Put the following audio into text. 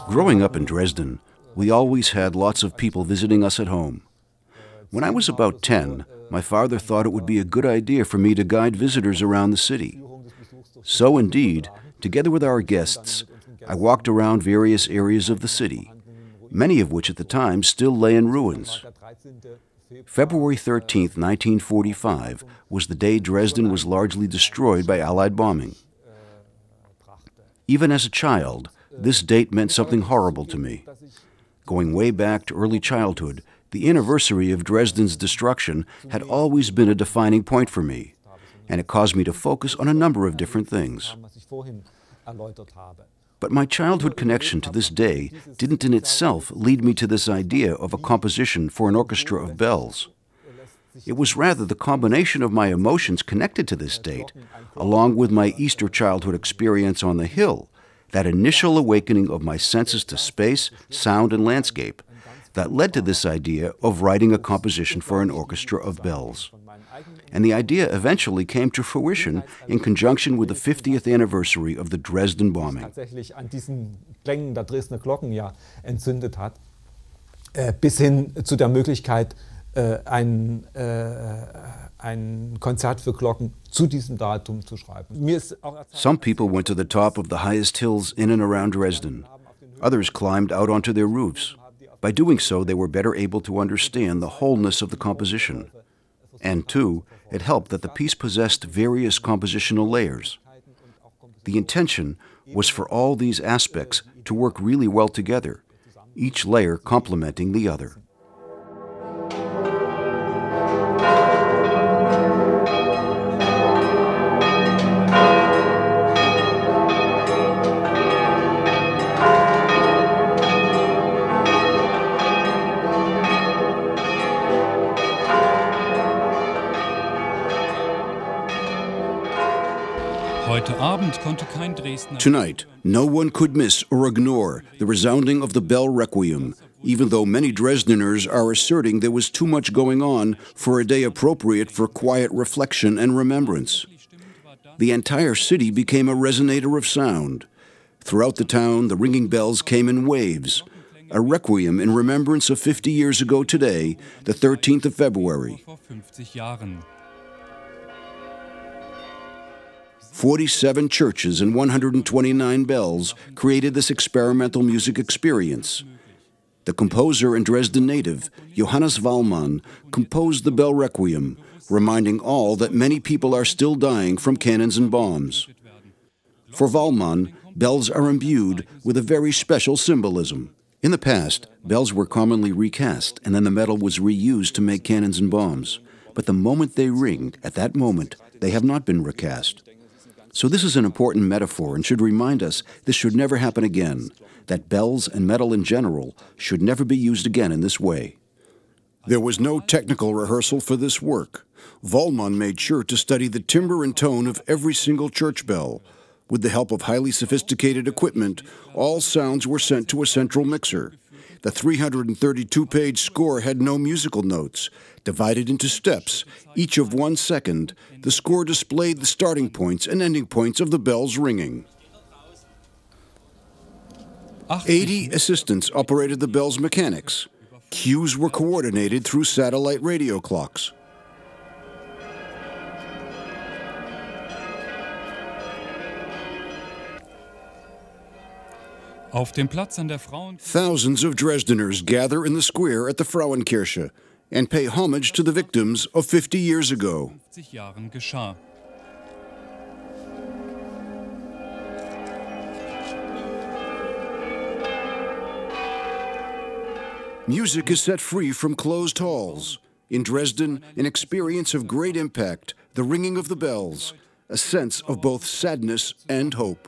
Growing up in Dresden, we always had lots of people visiting us at home. When I was about 10, my father thought it would be a good idea for me to guide visitors around the city. So indeed, together with our guests, I walked around various areas of the city, many of which at the time still lay in ruins. February 13, 1945, was the day Dresden was largely destroyed by Allied bombing. Even as a child, this date meant something horrible to me. Going way back to early childhood, the anniversary of Dresden's destruction had always been a defining point for me, and it caused me to focus on a number of different things. But my childhood connection to this day didn't in itself lead me to this idea of a composition for an orchestra of bells. It was rather the combination of my emotions connected to this date, along with my Easter childhood experience on the hill, that initial awakening of my senses to space, sound, and landscape, that led to this idea of writing a composition for an orchestra of bells. And the idea eventually came to fruition in conjunction with the 50th anniversary of the Dresden bombing. Bis hin zu der Möglichkeit, ein Konzert für Glocken zu diesem Datum zu schreiben. Some people went to the top of the highest hills in and around Dresden. Others climbed out onto their roofs. By doing so, they were better able to understand the wholeness of the composition. And too, it helped that the piece possessed various compositional layers. The intention was for all these aspects to work really well together, each layer complementing the other. Tonight, no one could miss or ignore the resounding of the bell Requiem, even though many Dresdeners are asserting there was too much going on for a day appropriate for quiet reflection and remembrance. The entire city became a resonator of sound. Throughout the town, the ringing bells came in waves, a requiem in remembrance of 50 years ago today, the 13th of February. 47 churches and 129 bells created this experimental music experience. The composer and Dresden native, Johannes Wallmann, composed the bell Requiem, reminding all that many people are still dying from cannons and bombs. For Wallmann, bells are imbued with a very special symbolism. In the past, bells were commonly recast, and then the metal was reused to make cannons and bombs. But the moment they ring, at that moment, they have not been recast. So this is an important metaphor and should remind us this should never happen again, that bells and metal in general should never be used again in this way. There was no technical rehearsal for this work. Wallmann made sure to study the timbre and tone of every single church bell. With the help of highly sophisticated equipment, all sounds were sent to a central mixer. The 332-page score had no musical notes. Divided into steps, each of 1 second, the score displayed the starting points and ending points of the bells ringing. 80 assistants operated the bell's mechanics. Cues were coordinated through satellite radio clocks. Thousands of Dresdeners gather in the square at the Frauenkirche and pay homage to the victims of 50 years ago. Music is set free from closed halls. In Dresden, an experience of great impact, the ringing of the bells, a sense of both sadness and hope.